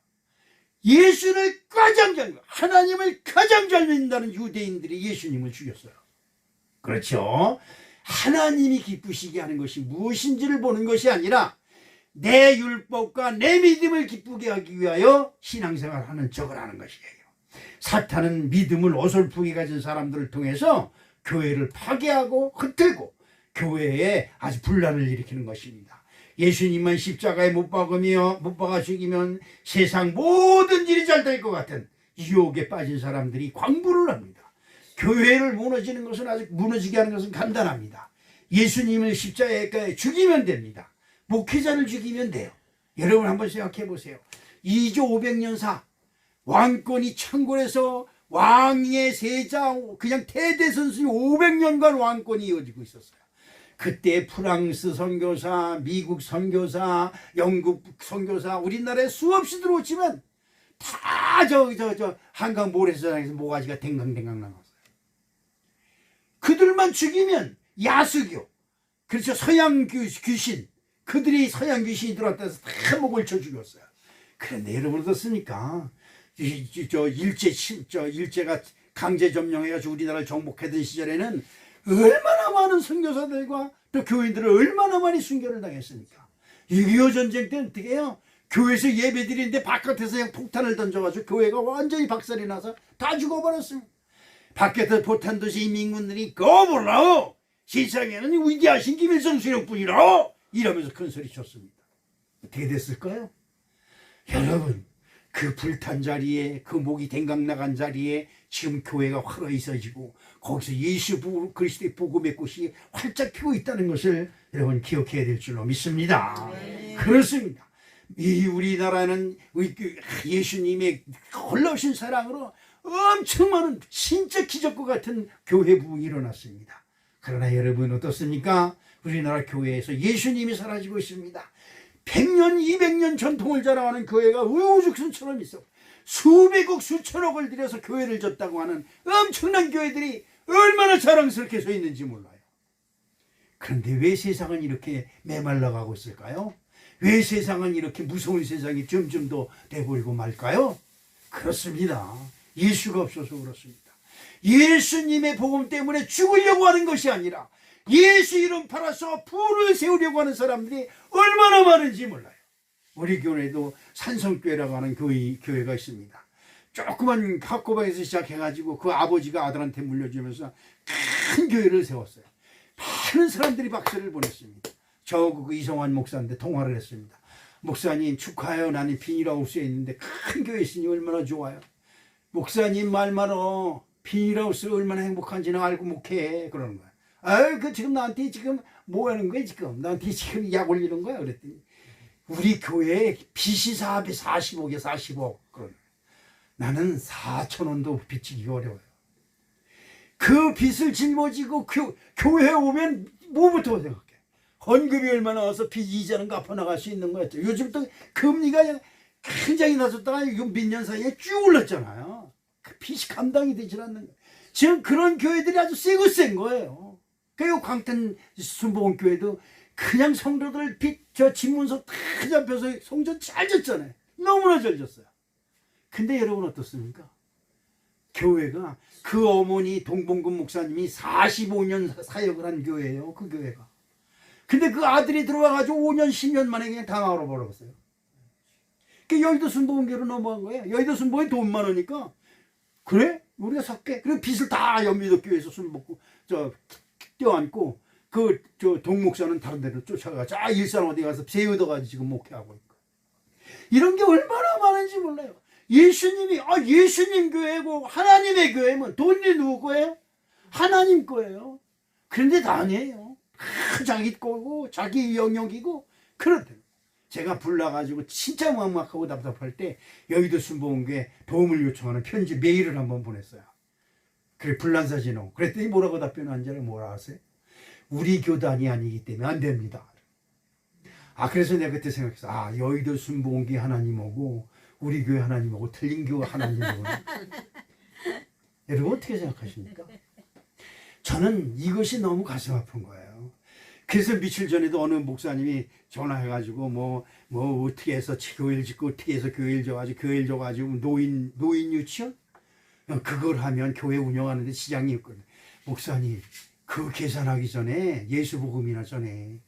예수를 가장 잘 하나님을 가장 잘 믿는다는 유대인들이 예수님을 죽였어요. 그렇죠? 하나님이 기쁘시게 하는 것이 무엇인지를 보는 것이 아니라 내 율법과 내 믿음을 기쁘게 하기 위하여 신앙생활을 하는 척을 하는 것이에요. 사탄은 믿음을 어설프게 가진 사람들을 통해서 교회를 파괴하고 흩뜨고 교회에 아주 분란을 일으키는 것입니다. 예수님만 십자가에 못 박아 죽이면 세상 모든 일이 잘 될 것 같은 유혹에 빠진 사람들이 광분을 합니다. 교회를 무너지게 하는 것은 간단합니다. 예수님을 십자가에 죽이면 됩니다. 목회자를 죽이면 돼요. 여러분 한번 생각해 보세요. 2조 500년사 왕권이 창궐해서 왕의 세자 그냥 대대선수님 500년간 왕권이 이어지고 있었어요. 그때 프랑스 선교사, 미국 선교사, 영국 선교사 우리나라에 수없이 들어오지만 다 한강 모래사장에서 모가지가 댕강댕강 나갔어요. 그들만 죽이면 야수교, 그렇죠, 서양 귀신, 그들이 서양 귀신이 들어왔다 해서 다 목을 쳐 죽였어요. 그런데 여러분 어떻습니까? 일제가 강제 점령해가지고 우리나라를 정복하던 시절에는 얼마나 많은 선교사들과 또 교인들을 얼마나 많이 순교를 당했습니까? 6.25 전쟁 때는 어떻게 해요? 교회에서 예배 드리는데 바깥에서 그냥 폭탄을 던져가지고 교회가 완전히 박살이 나서 다 죽어버렸습니다. 밖에서 포탄 도시 인민군들이 거부라오! 세상에는 위대하신 김일성 수령뿐이라오! 이러면서 큰 소리 쳤습니다. 어떻게 됐을까요? 여러분, 그 불탄 자리에, 그 목이 댕강 나간 자리에 지금 교회가 활어 있어지고 거기서 예수 그리스도의 복음의 꽃이 활짝 피고 있다는 것을 여러분 기억해야 될 줄로 믿습니다. 네. 그렇습니다. 이 우리나라는 예수님의 놀라우신 사랑으로 엄청 많은 진짜 기적과 같은 교회 부흥이 일어났습니다. 그러나 여러분 어떻습니까? 우리나라 교회에서 예수님이 사라지고 있습니다. 100년, 200년 전통을 자랑하는 교회가 우후죽순처럼 있어. 수백억, 수천억을 들여서 교회를 졌다고 하는 엄청난 교회들이 얼마나 자랑스럽게 서 있는지 몰라요. 그런데 왜 세상은 이렇게 메말라가고 있을까요? 왜 세상은 이렇게 무서운 세상이 점점 더 돼버리고 말까요? 그렇습니다. 예수가 없어서 그렇습니다. 예수님의 복음 때문에 죽으려고 하는 것이 아니라 예수 이름 팔아서 부를 세우려고 하는 사람들이 얼마나 많은지 몰라요. 우리 교회에도 산성교회라고 하는 교회가 있습니다. 조그만 학고방에서 시작해가지고 그 아버지가 아들한테 물려주면서 큰 교회를 세웠어요. 많은 사람들이 박수를 보냈습니다. 저그 이성환 목사인데 통화를 했습니다. 목사님 축하해요. 나는 비닐하우스에 있는데 큰 교회 있으니 얼마나 좋아요. 목사님 말 말어. 비닐하우스 얼마나 행복한지는 알고 목해. 그러는 거야. 아유 그 지금 나한테 지금 뭐 하는 거야 지금. 나한테 지금 약 올리는 거야. 그랬더니 우리 교회에 빚이 40억이야 40억. 그러는 거야. 나는 4,000원도 빚지기가 어려워요. 그 빚을 짊어지고 교회에 오면 뭐부터 생각해? 헌금이 얼마나 와서 빚 이자는 갚아 나갈 수 있는 거였죠. 요즘 또 금리가 굉장히 낮았다가 몇 년 사이에 쭉 올랐잖아요. 그 빚이 감당이 되질 않는 거예요. 지금 그런 교회들이 아주 세고 센 거예요. 그리고 광탄 순복음 교회도 그냥 성도들 집 문서 다 잡혀서 성전 잘 졌잖아요. 너무나 잘 졌어요. 근데 여러분 어떻습니까? 교회가 그 어머니 동봉금 목사님이 45년 사역을 한 교회예요. 그 교회가. 근데 그 아들이 들어와가지고 5년 10년 만에 그냥 다 나와버렸어요. 그 여의도 순복음교로 넘어간 거예요. 여의도 순복음이 돈 많으니까 그래? 우리가 섞게. 그리고 빚을 다 연미도교회에서 술 먹고 떼어안고 동목사는 다른 데로 쫓아가서 일산 어디 가서 새 얻어가지고 지금 목회하고 있고. 이런 게 얼마나 많은지 몰라요. 예수님이 예수님 교회고 하나님의 교회면 돈이 누구 거예요? 하나님 거예요. 그런데 다 아니에요. 자기 거고 자기 영역이고 그렇대. 제가 불나가지고 진짜 막막하고 답답할 때 여의도 순복음교회 도움을 요청하는 편지 메일을 한번 보냈어요. 그래 불난사진호. 그랬더니 뭐라고 답변한 줄 뭐라 하세요? 우리 교단이 아니기 때문에 안 됩니다. 그래서 내가 그때 생각했어. 여의도 순복음교회 하나님하고 우리 교회 하나님하고 틀린 교회 하나님하고는 여러분 어떻게 생각하십니까? 저는 이것이 너무 가슴 아픈 거예요. 그래서 며칠 전에도 어느 목사님이 전화해가지고 뭐 어떻게 해서 교회를 짓고 어떻게 해서 교회를 줘가지고 노인 유치원 그걸 하면 교회 운영하는데 시장이 있거든요. 목사님 그 계산하기 전에 예수 복음이나 전에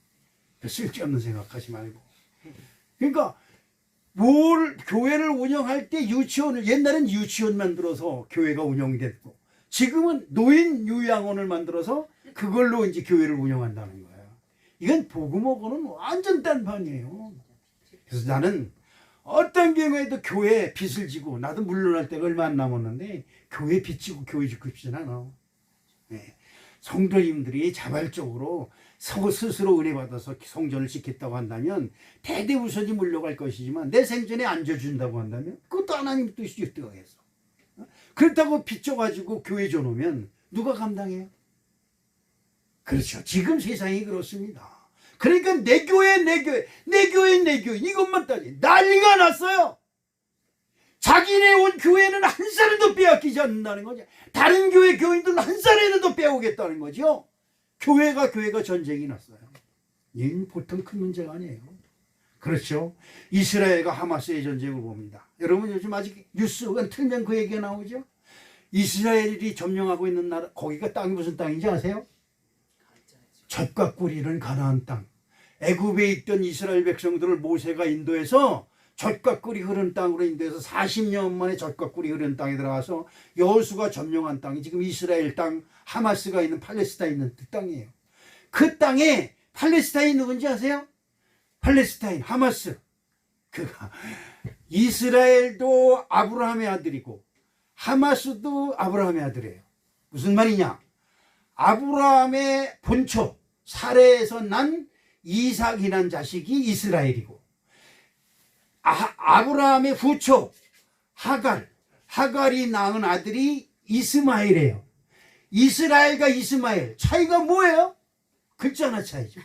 쓸데없는 생각하지 말고. 그러니까 교회를 운영할 때 유치원을 옛날엔 유치원 만들어서 교회가 운영됐고 지금은 노인 요양원을 만들어서 그걸로 이제 교회를 운영한다는 거예요. 이건 복음하고는 완전 딴판이에요. 그래서 나는 어떤 경우에도 교회에 빚을 지고 나도 물러날 때가 얼마 안 남았는데 교회 빚 지고 교회 짓고 싶진 않아. 네. 성도님들이 자발적으로 스스로 은혜 받아서 성전을 짓겠다고 한다면 대대우선이 물려갈 것이지만 내 생전에 앉아준다고 한다면 그것도 하나님 뜻이 뜨거워서 그렇다고 빚져가지고 교회 줘놓으면 누가 감당해요? 그렇죠. 지금 세상이 그렇습니다. 그러니까 내 교회 이것만 따지 난리가 났어요. 자기네 온 교회는 한 살에도 빼앗기지 않는다는 거죠. 다른 교회 교인들은 한 살에도 빼오겠다는 거죠. 교회가 전쟁이 났어요. 이건 보통 큰 문제가 아니에요. 그렇죠. 이스라엘과 하마스의 전쟁을 봅니다. 여러분 요즘 아직 뉴스가 틀면 그 얘기가 나오죠. 이스라엘이 점령하고 있는 나라 거기가 땅이 무슨 땅인지 아세요? 젖과 꿀이 흐르는 가나안 땅. 애굽에 있던 이스라엘 백성들을 모세가 인도해서 젖과 꿀이 흐르는 땅으로 인도해서 40년 만에 젖과 꿀이 흐르는 땅에 들어가서 여호수가 점령한 땅이 지금 이스라엘 땅 하마스가 있는 팔레스타인 있는 그 땅이에요. 그 땅에 팔레스타인 누군지 아세요? 팔레스타인 하마스. 이스라엘도 아브라함의 아들이고 하마스도 아브라함의 아들이에요. 무슨 말이냐? 아브라함의 본초 사레에서 난 이삭이란 자식이 이스라엘이고, 아브라함의 후초 하갈이 낳은 아들이 이스마엘이에요. 이스라엘과 이스마엘 차이가 뭐예요? 글자 하나 차이죠.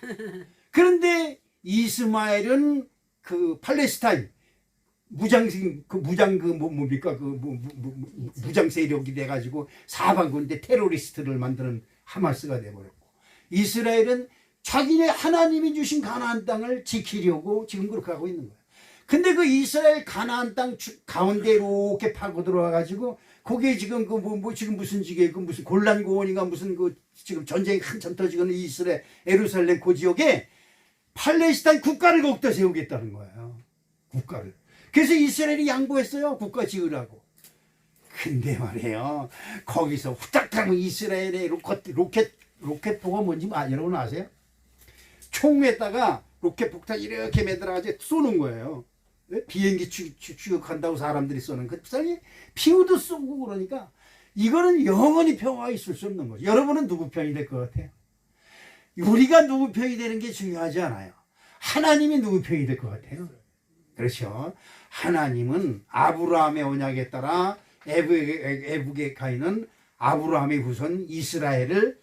그런데 이스마엘은 그 팔레스타인 무장 세력이 돼가지고 사방군데 테러리스트를 만드는 하마스가 돼버렸고, 이스라엘은 자기네 하나님이 주신 가나안 땅을 지키려고 지금 그렇게 하고 있는 거예요. 근데 그 이스라엘 가나안 땅 가운데 이렇게 파고 들어와가지고 거기에 지금 지금 무슨 무슨 골란 고원인가 무슨 지금 전쟁이 한참 터지고는 이스라엘 예루살렘 그 지역에 팔레스타인 국가를 거기다 세우겠다는 거예요. 국가를. 그래서 이스라엘이 양보했어요. 국가 지으라고. 근데 말이에요, 거기서 후딱하면 이스라엘의 로켓포가 뭔지 여러분 아세요? 총에다가 로켓 폭탄 이렇게 매달아가지고 쏘는 거예요. 비행기 추격한다고 사람들이 쏘는 그 피우도 쏘고 그러니까 이거는 영원히 평화가 있을 수 없는 거죠. 여러분은 누구 편이 될 것 같아요? 우리가 누구 편이 되는 게 중요하지 않아요. 하나님이 누구 편이 될 것 같아요? 그렇죠. 하나님은 아브라함의 언약에 따라 애북에 가 있는 아브라함의 후손 이스라엘을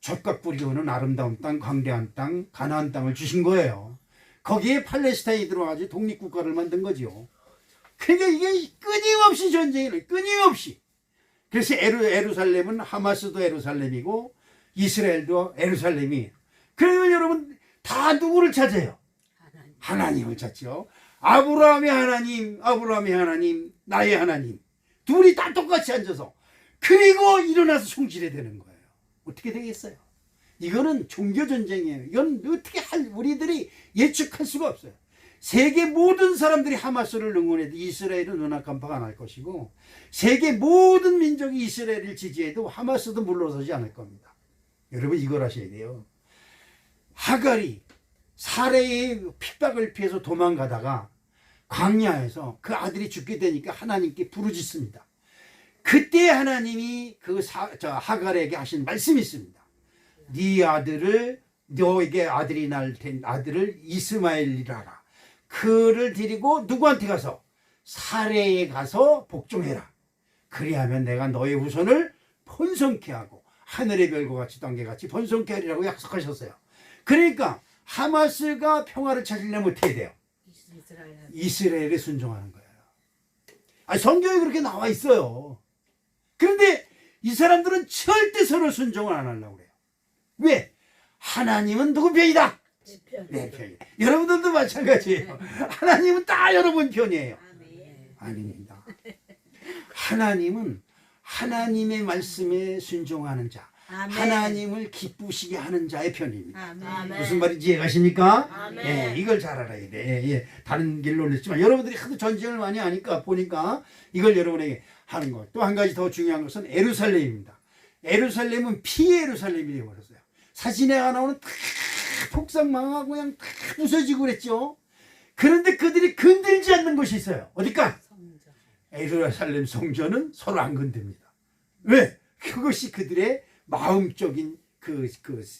젖과 뿌리 오는 아름다운 땅, 광대한 땅, 가나안 땅을 주신 거예요. 거기에 팔레스타인이 들어와가지고 독립국가를 만든 거죠. 그러니까 이게 끊임없이 전쟁이에요. 끊임없이. 그래서 예루살렘은 하마스도 예루살렘이고 이스라엘도 예루살렘이에요. 그러면 여러분 다 누구를 찾아요? 하나님을 찾죠. 아브라함의 하나님, 나의 하나님. 둘이 다 똑같이 앉아서 그리고 일어나서 총질해야 되는 거예요. 어떻게 되겠어요? 이거는 종교전쟁이에요. 이건 어떻게 우리들이 예측할 수가 없어요. 세계 모든 사람들이 하마스를 응원해도 이스라엘은 눈앞깜빡 안 할 것이고, 세계 모든 민족이 이스라엘을 지지해도 하마스도 물러서지 않을 겁니다. 여러분 이걸 하셔야 돼요. 하갈이 사레의 핍박을 피해서 도망가다가 광야에서 그 아들이 죽게 되니까 하나님께 부르짖습니다. 그때 하나님이 하갈에게 하신 말씀이 있습니다. 네 아들을, 너에게 아들이 날 텐 아들을 이스마엘이라라. 그를 데리고 누구한테 가서? 사레에 가서 복종해라. 그리하면 내가 너의 후손을 번성케 하고 하늘의 별과 같이 땅개같이 번성케 하리라고 약속하셨어요. 그러니까 하마스가 평화를 찾으려면 어떻게 돼요? 이스라엘에 순종하는 거예요. 성경에 그렇게 나와 있어요. 그런데 이 사람들은 절대 서로 순종을 안 하려고 그래요. 왜? 하나님은 누구 편이다? 내 편이다. 여러분들도 마찬가지예요. 하나님은 다 여러분 편이에요. 아닙니다. 하나님은 하나님의 말씀에 순종하는 자, 하나님을 기쁘시게 하는 자의 편입니다. 무슨 말인지 이해가십니까? 예, 이걸 잘 알아야 돼. 예, 다른 길로 올렸지만 여러분들이 하도 전쟁을 많이 하니까 보니까 이걸 여러분에게 하는 것. 또 한 가지 더 중요한 것은 예루살렘입니다. 예루살렘은 피예루살렘이 되어버렸어요. 사진에 나오는 폭삭 망하고 그냥 부서지고 그랬죠. 그런데 그들이 건들지 않는 것이 있어요. 어디까? 예루살렘 성전은 서로 안 건듭니다. 왜? 그것이 그들의 마음적인 그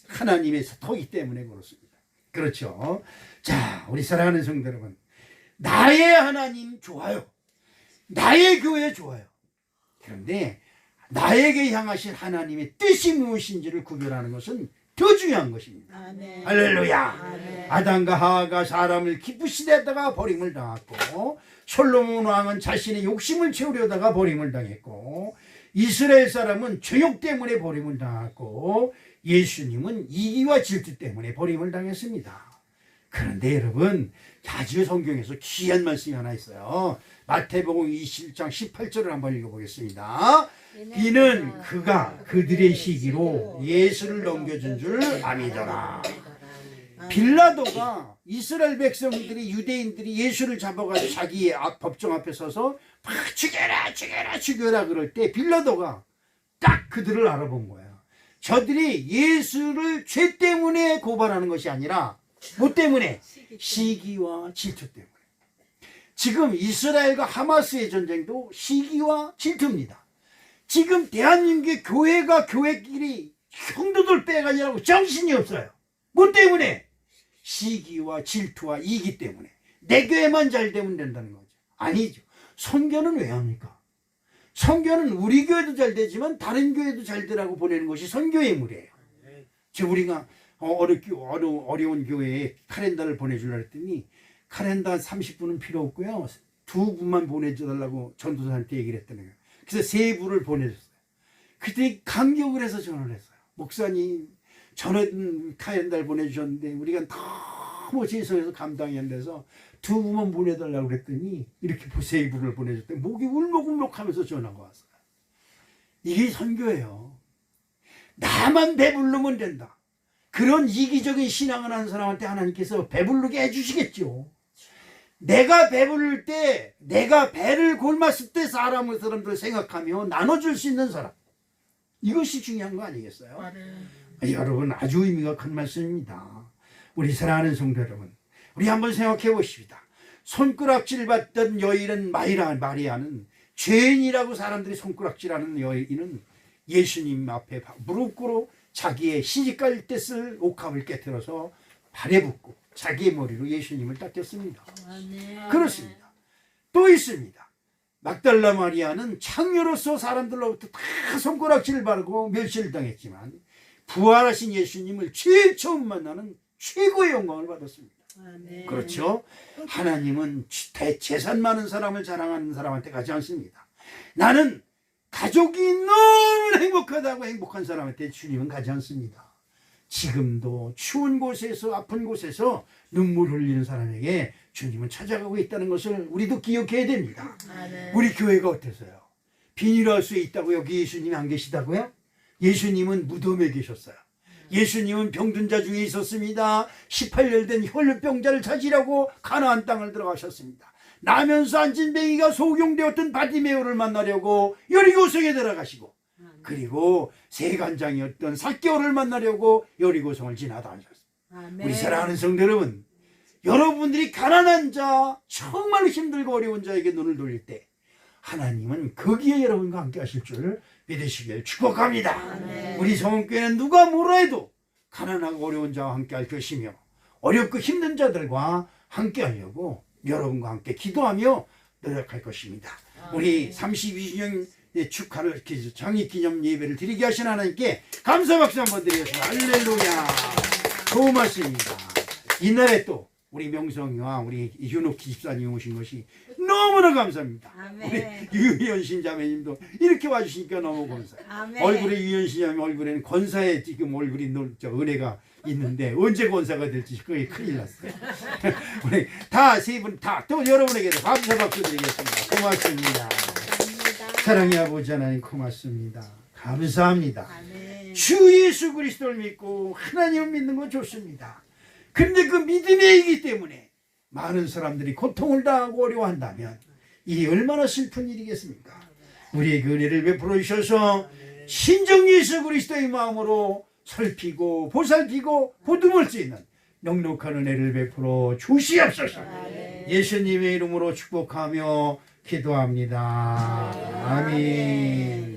하나님의 터이기 때문에 그렇습니다. 그렇죠. 자, 우리 사랑하는 성도 여러분, 나의 하나님 좋아요. 나의 교회 좋아요. 그런데 나에게 향하신 하나님의 뜻이 무엇인지를 구별하는 것은 더 중요한 것입니다. 아멘. 할렐루야. 아멘. 아담과 하와가 사람을 기쁘시게 하다가 버림을 당했고, 솔로몬 왕은 자신의 욕심을 채우려다가 버림을 당했고, 이스라엘 사람은 죄욕 때문에 버림을 당했고, 예수님은 이기와 질투 때문에 버림을 당했습니다. 그런데 여러분, 아주 성경에서 귀한 말씀이 하나 있어요. 마태복음 27장 18절을 한번 읽어보겠습니다. 이는 그가 그들의 시기로 예수를 넘겨준 줄 아미더라. 빌라도가 이스라엘 백성들이, 유대인들이 예수를 잡아가지고 자기의 법정 앞에 서서 막 죽여라 죽여라 죽여라 그럴 때 빌라도가 딱 그들을 알아본 거예요. 저들이 예수를 죄 때문에 고발하는 것이 아니라 뭐 때문에? 시기와 질투 때문에. 지금 이스라엘과 하마스의 전쟁도 시기와 질투입니다. 지금 대한민국의 교회가 교회끼리 형도들 빼가지라고 정신이 없어요. 뭐 때문에? 시기와 질투와 이기 때문에. 내 교회만 잘 되면 된다는 거죠. 아니죠. 선교는 왜 합니까? 선교는 우리 교회도 잘 되지만 다른 교회도 잘 되라고 보내는 것이 선교의 물이에요. 우리가 어려운 교회에 카렌다를 보내주려고 했더니 카렌다 한 30분은 필요 없고요. 2부만 보내줘달라고 전도사한테 얘기를 했다는 거예요. 그래서 3부를 보내줬어요. 그때 감격을 해서 전화를 했어요. 목사님, 저는 카렌다를 보내주셨는데 우리가 너무 죄송해서 감당이 안 돼서 2부만 보내달라고 그랬더니 이렇게 3부를 보내줬더니 목이 울먹울먹하면서 전화가 왔어요. 이게 선교예요. 나만 배부르면 된다. 그런 이기적인 신앙을 하는 사람한테 하나님께서 배부르게 해주시겠죠. 내가 배부를 때, 내가 배를 골랐을 때 사람들을 생각하며 나눠줄 수 있는 사람. 이것이 중요한 거 아니겠어요? 여러분, 아주 의미가 큰 말씀입니다. 우리 사랑하는 성도 여러분, 우리 한번 생각해 보십시다. 손가락질 받던 여인은 마리아는 죄인이라고 사람들이 손가락질하는 여인은 예수님 앞에 무릎 꿇어 자기의 시집갈 때 쓸 옥합을 깨뜨려서 발에 붓고 자기의 머리로 예수님을 닦였습니다. 그렇습니다. 또 있습니다. 막달라 마리아는 창녀로서 사람들로부터 다 손가락질을 받고 멸시를 당했지만 부활하신 예수님을 제일 처음 만나는 최고의 영광을 받았습니다. 그렇죠? 하나님은 재산 많은 사람을 자랑하는 사람한테 가지 않습니다. 나는 가족이 너무 행복하다고 행복한 사람한테 주님은 가지 않습니다. 지금도 추운 곳에서 아픈 곳에서 눈물 흘리는 사람에게 주님은 찾아가고 있다는 것을 우리도 기억해야 됩니다. 우리 교회가 어땠어요? 비닐하우스에 있다고 여기 예수님이 안 계시다고요? 예수님은 무덤에 계셨어요. 예수님은 병든 자 중에 있었습니다. 18년 된 혈류병자를 찾으려고 가나안 땅을 들어가셨습니다. 나면서 앉은뱅이가 소경되었던 바디메오를 만나려고 여리고성에 들어가시고, 그리고 세간장이었던 삭개오를 만나려고 여리고성을 지나다 하셨습니다. 우리 사랑하는 성도 여러분, 여러분들이 가난한 자, 정말 힘들고 어려운 자에게 눈을 돌릴 때 하나님은 거기에 여러분과 함께 하실 줄 믿으시길 축복합니다. 우리 성원교회는 누가 뭐라 해도 가난하고 어려운 자와 함께 할 것이며 어렵고 힘든 자들과 함께 하려고 여러분과 함께 기도하며 노력할 것입니다. 우리 32주년 축하를 장립기념 예배를 드리게 하신 하나님께 감사 박수 한번 드리겠습니다. 할렐루야. 고맙습니다. 이날에 또 우리 명성이와 우리 윤옥희 집사님 오신 것이 너무나 감사합니다. 우리 유현신 자매님도 이렇게 와주시니까 너무 감사해요. 얼굴에 유현신 자매 얼굴에는 권사의 지금 얼굴이 은혜가 있는데 언제 권사가 될지 그게 큰일 났어요. 우리 다 세 분 다 또 여러분에게도 감사 박수 드리겠습니다. 고맙습니다. 사랑의 아버지 하나님 고맙습니다. 감사합니다. 주 예수 그리스도를 믿고 하나님을 믿는 건 좋습니다. 근데 그 믿음이기 때문에 많은 사람들이 고통을 당하고 어려워한다면 이 얼마나 슬픈 일이겠습니까? 우리의 그 은혜를 베풀어 주셔서 신정 예수 그리스도의 마음으로 살피고 보살피고 보듬을 수 있는 넉넉한 은혜를 베풀어 주시옵소서. 예수님의 이름으로 축복하며 기도합니다. 아멘.